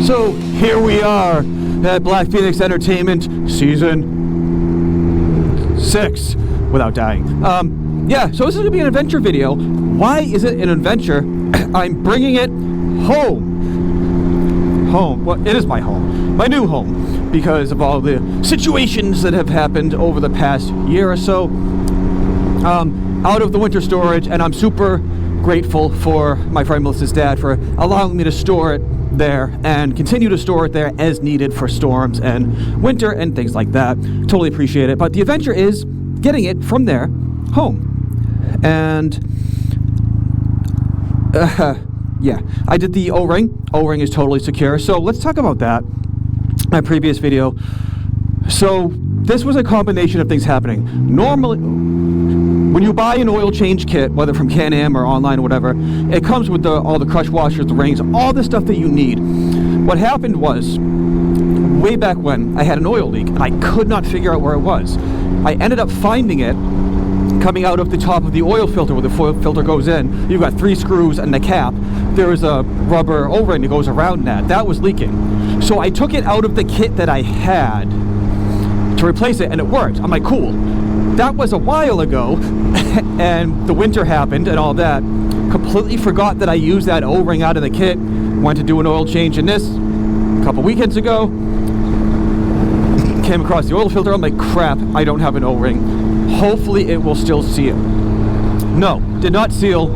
So here we are at Blackphoenix Entertainment Season 6, without dying. Yeah, so this is going to be an adventure video. Why is it an adventure? I'm bringing it home. Well, it is my home. My new home. Because of all the situations that have happened over the past year or so. Out of the winter storage, and I'm super grateful for my friend Melissa's dad for allowing me to store it there and continue to store it there as needed for storms and winter and things like that. Totally appreciate it. But the adventure is getting it from there home. And yeah, I did the O-ring. O-ring is totally secure. So let's talk about that. My previous video. So this was a combination of things happening. Normally, when you buy an oil change kit, whether from Can Am or online or whatever, it comes with all the crush washers, the rings, all the stuff that you need. What happened was, way back when, I had an oil leak and I could not figure out where it was. I ended up finding it coming out of the top of the oil filter where the oil filter goes in. You've got 3 screws and the cap. There is a rubber O-ring that goes around that. That was leaking. So I took it out of the kit that I had to replace it, and it worked. I'm like, cool. That was a while ago, and the winter happened and all that. Completely forgot that I used that O-ring out of the kit. Went to do an oil change in this a couple weekends ago. Came across the oil filter. I'm like, crap, I don't have an O-ring. Hopefully it will still seal. No, did not seal.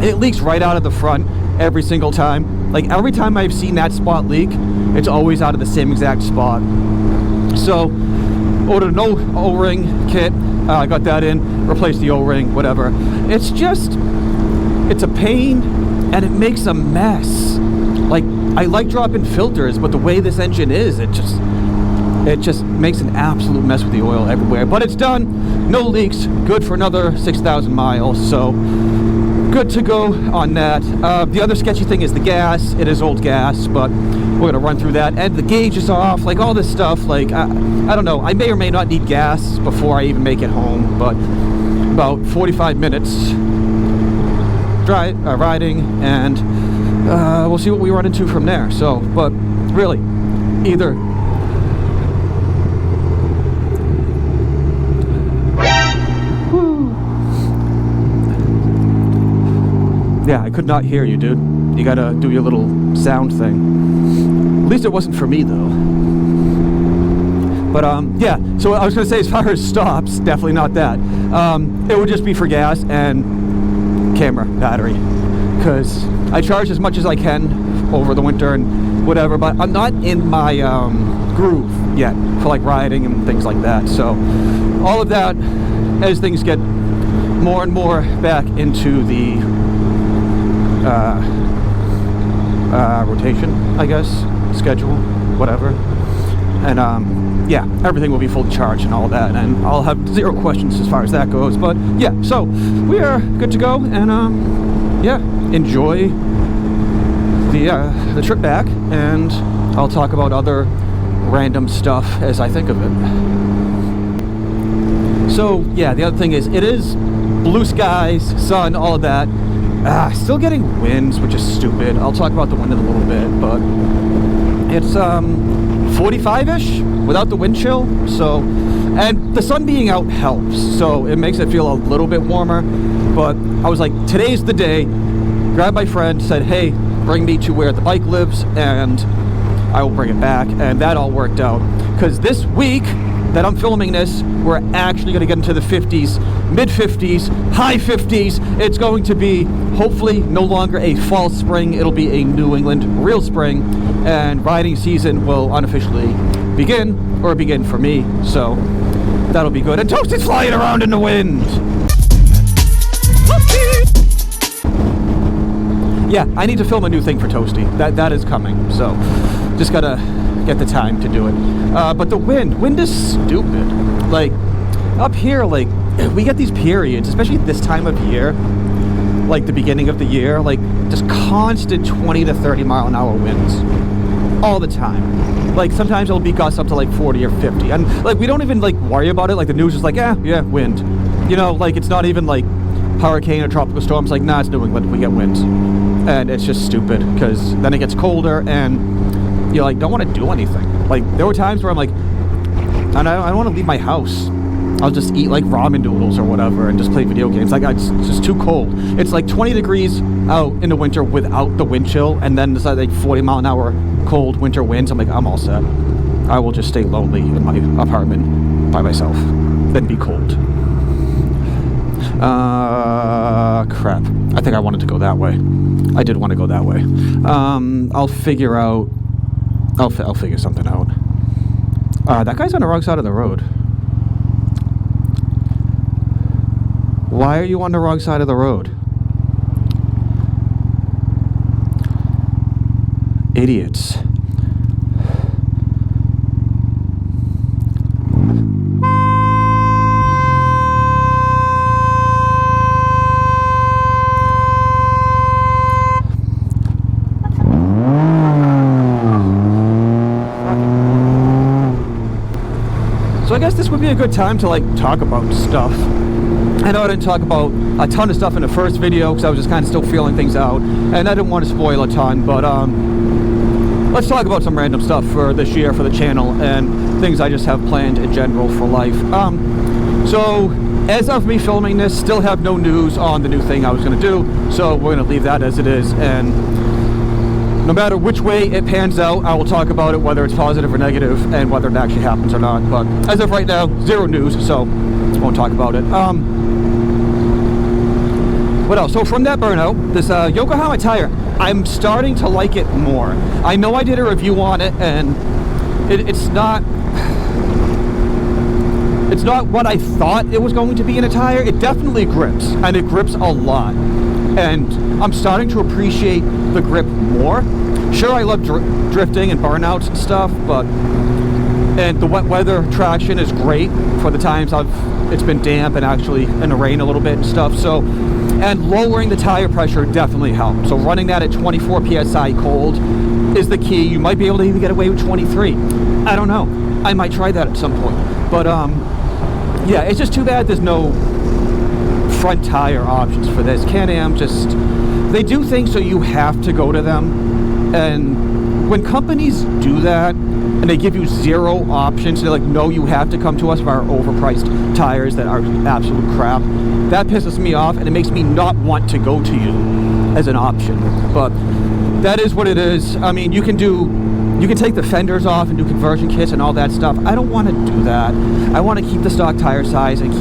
It leaks right out of the front every single time. Like, every time I've seen that spot leak, it's always out of the same exact spot. So ordered an O-ring kit, got that in, replaced the O-ring, whatever. It's a pain, and it makes a mess. Like, I like dropping filters, but the way this engine is, it just makes an absolute mess with the oil everywhere. But it's done, no leaks, good for another 6,000 miles, so good to go on that. The other sketchy thing is the gas. It is old gas, but we're gonna run through that. And the gauge is off, like all this stuff. Like, I don't know, I may or may not need gas before I even make it home, but about 45 minutes riding, and we'll see what we run into from there. So, but really, either yeah, I could not hear you, dude. You gotta do your little sound thing. At least it wasn't for me, though. But, yeah, so I was gonna say, as far as stops, definitely not that. It would just be for gas and camera battery. Because I charge as much as I can over the winter and whatever, but I'm not in my groove yet for, like, riding and things like that. So, all of that, as things get more and more back into the rotation, I guess, schedule, whatever, and yeah, everything will be fully charged and all that, and I'll have 0 questions as far as that goes. But yeah, so we are good to go, and yeah, enjoy the trip back, and I'll talk about other random stuff as I think of it. So yeah, the other thing is, it is blue skies, sun, all of that. Still getting winds, which is stupid. I'll talk about the wind in a little bit, but it's 45-ish without the wind chill. So, and the sun being out helps, so it makes it feel a little bit warmer. But I was like, today's the day. Grabbed my friend, said, hey, bring me to where the bike lives, and I will bring it back. And that all worked out, because this week that I'm filming this, we're actually going to get into the 50s, mid-50s, high 50s. It's going to be, hopefully, no longer a fall spring. It'll be a New England real spring, and riding season will unofficially begin for me, so that'll be good. And Toasty's flying around in the wind! Yeah, I need to film a new thing for Toasty. That is coming, so just gotta get the time to do it. But the wind is stupid. Like, up here, like, we get these periods, especially this time of year, like the beginning of the year, like just constant 20 to 30 mile an hour winds all the time. Like, sometimes it'll be gusts up to like 40 or 50, and like we don't even like worry about it. Like, the news is like, yeah, wind, you know, like it's not even like hurricane or tropical storms. Like, nah, it's New England, we get winds. And it's just stupid, because then it gets colder, and you like don't want to do anything. Like there were times where I'm like, I don't want to leave my house. I'll just eat like ramen noodles or whatever and just play video games. Like it's just too cold. It's like 20 degrees out in the winter without the wind chill, and then it's like 40-mile-an-hour cold winter winds. I'm like, I'm all set. I will just stay lonely in my apartment by myself, then be cold. Crap. I think I wanted to go that way. I did want to go that way. I'll figure out. I'll figure something out. That guy's on the wrong side of the road. Why are you on the wrong side of the road? Idiots. So I guess this would be a good time to like talk about stuff. I know I didn't talk about a ton of stuff in the first video because I was just kind of still feeling things out, and I didn't want to spoil a ton, but let's talk about some random stuff for this year for the channel and things I just have planned in general for life. So as of me filming this, still have no news on the new thing I was going to do, so we're going to leave that as it is, and no matter which way it pans out, I will talk about it, whether it's positive or negative, and whether it actually happens or not. But as of right now, zero news, so won't talk about it. What else? So from that burnout, this Yokohama tire, I'm starting to like it more. I know I did a review on it, and it's not what I thought it was going to be in a tire. It definitely grips, and it grips a lot. And I'm starting to appreciate the grip more. Sure, I love drifting and burnouts and stuff, and the wet weather traction is great for the times it's been damp and actually in the rain a little bit and stuff. So, and lowering the tire pressure definitely helps. So running that at 24 psi cold is the key. You might be able to even get away with 23. I don't know. I might try that at some point. But yeah, it's just too bad there's no front tire options for this. Can Am they do things so you have to go to them, and when companies do that and they give you zero options, they're like, no, you have to come to us for our overpriced tires that are absolute crap. That pisses me off, and it makes me not want to go to you as an option. But that is what it is. I mean, you can take the fenders off and do conversion kits and all that stuff. I don't want to do that. I want to keep the stock tire size and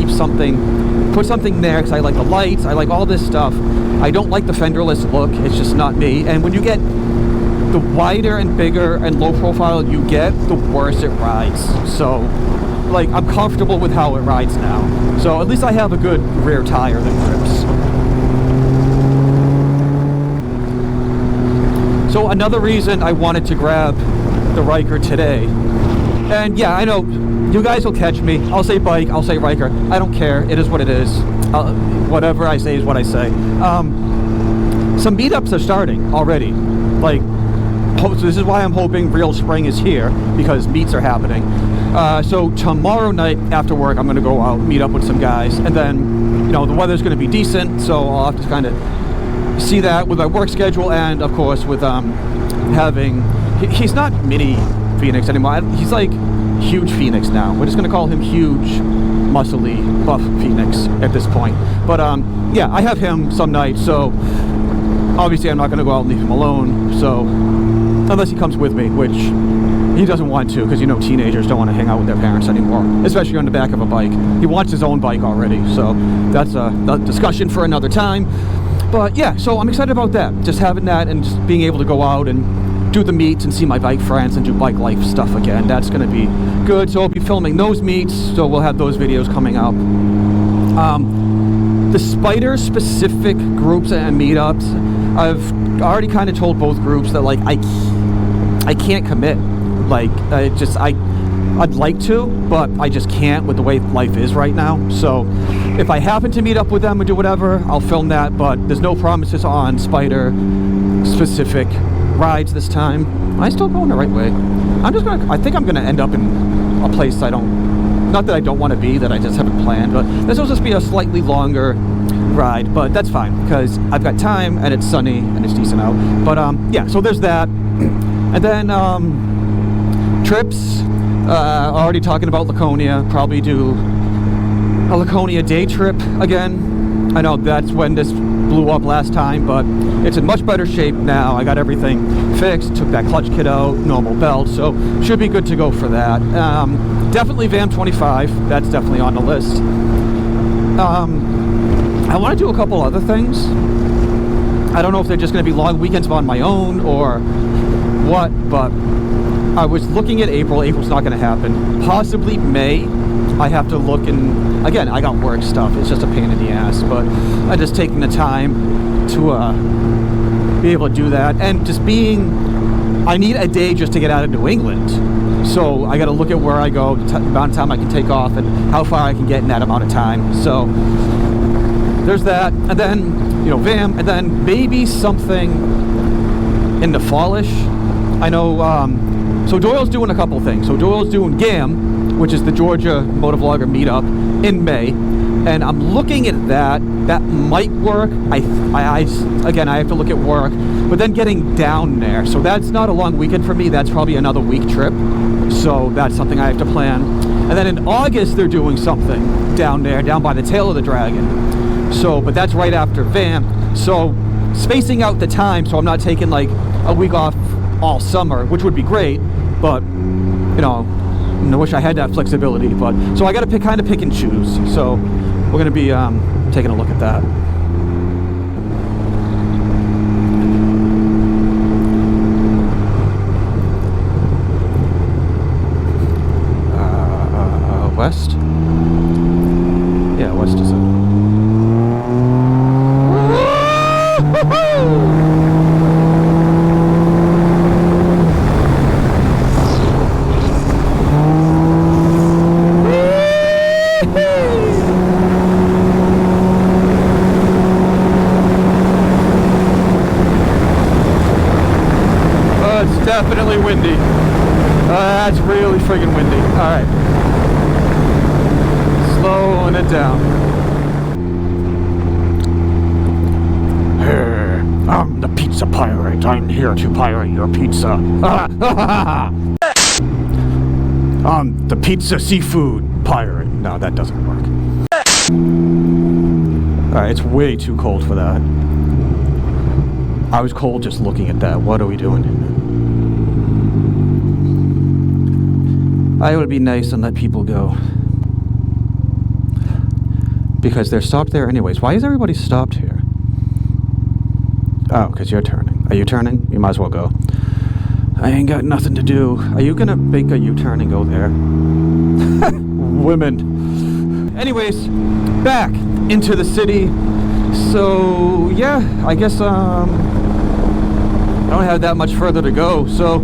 put something there, because I like the lights, I like all this stuff. I don't like the fenderless look. It's just not me. And when you get the wider and bigger and low profile you get, the worse it rides. So like, I'm comfortable with how it rides now. So at least I have a good rear tire that grips. So another reason I wanted to grab the Ryker today, and yeah, I know you guys will catch me. I'll say bike, I'll say Ryker. I don't care. It is what it is. Whatever I say is what I say. Some meetups are starting already. Like, so this is why I'm hoping real spring is here, because meets are happening. So tomorrow night after work, I'm going to go out, meet up with some guys, and then, you know, the weather's going to be decent, so I'll have to kind of see that with my work schedule, and of course with he's not mini Phoenix anymore. He's like huge Phoenix now. We're just going to call him huge, muscly, buff Phoenix at this point. But yeah, I have him some nights, so obviously I'm not going to go out and leave him alone, so unless he comes with me, which he doesn't want to, because, you know, teenagers don't want to hang out with their parents anymore, especially on the back of a bike. He wants his own bike already, so that's a discussion for another time. But yeah, so I'm excited about that, just having that and just being able to go out and do the meets and see my bike friends and do bike life stuff again. That's going to be good. So I'll be filming those meets, so we'll have those videos coming up. The Spyder specific groups and meetups, I've already kind of told both groups that, like, I can't commit. Like, I'd like to, but I just can't with the way life is right now. So if I happen to meet up with them and do whatever, I'll film that, but there's no promises on Spyder specific rides this time. Am I still going the right way? I think I'm gonna end up in a place not that I don't want to be, that I just haven't planned, but this will just be a slightly longer ride, but that's fine, because I've got time, and it's sunny, and it's decent out. But yeah, so there's that. And then trips, already talking about Laconia, probably do a Laconia day trip again. I know that's when this blew up last time, but it's in much better shape now. I got everything fixed, took that clutch kit out, normal belt, so should be good to go for that. Definitely VAM 25, that's definitely on the list. I want to do a couple other things. I don't know if they're just going to be long weekends on my own or what, but I was looking at April. April's not going to happen. Possibly May. I have to look, and again, I got work stuff. It's just a pain in the ass, but I'm just taking the time to be able to do that. And just I need a day just to get out of New England. So I got to look at where I go, the amount of time I can take off, and how far I can get in that amount of time. So there's that. And then, you know, VAM, and then maybe something in the fallish. I know, so Doyle's doing a couple things. So Doyle's doing GAM, which is the Georgia Motovlogger meetup in May, and I'm looking at that. That might work. Again, I have to look at work, but then getting down there. So that's not a long weekend for me. That's probably another week trip. So that's something I have to plan. And then in August, they're doing something down there, down by the tail of the dragon. So, but that's right after VAM. So spacing out the time, so I'm not taking like a week off all summer, which would be great, but you know, I wish I had that flexibility. But so I got to kind of pick and choose. So we're going to be taking a look at that. West? Yeah, west is it. It's definitely windy. That's really friggin' windy. Alright. Slowing it down. Hey, I'm the pizza pirate. I'm here to pirate your pizza. I'm the pizza seafood pirate. No, that doesn't work. Alright, it's way too cold for that. I was cold just looking at that. What are we doing? I would be nice and let people go. Because they're stopped there anyways. Why is everybody stopped here? Oh, because you're turning. Are you turning? You might as well go. I ain't got nothing to do. Are you gonna make a U-turn and go there? Women. Anyways, back into the city. So, yeah, I guess, I don't have that much further to go, so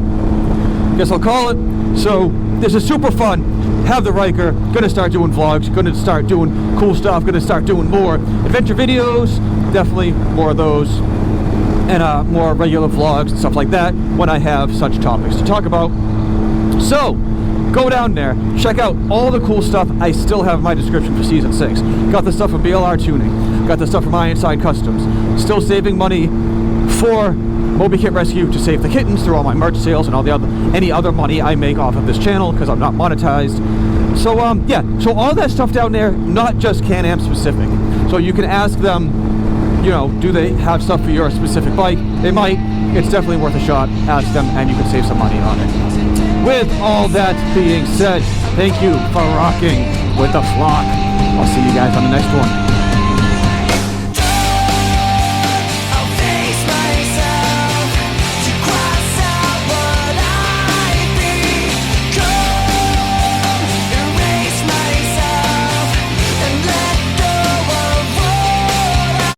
I guess I'll call it. So, this is super fun. Have the Ryker, gonna start doing vlogs, gonna start doing cool stuff, gonna start doing more adventure videos, definitely more of those, and more regular vlogs and stuff like that when I have such topics to talk about. So, go down there, check out all the cool stuff I still have in my description for Season 6. Got the stuff from BLRtuning, got the stuff from Ironside Customs, still saving money for Moby Kit Rescue to save the kittens through all my merch sales and all the any other money I make off of this channel because I'm not monetized. So yeah, so all that stuff down there, not just Can Am specific. So you can ask them, you know, do they have stuff for your specific bike? They might. It's definitely worth a shot. Ask them and you can save some money on it. With all that being said, thank you for rocking with the flock. I'll see you guys on the next one.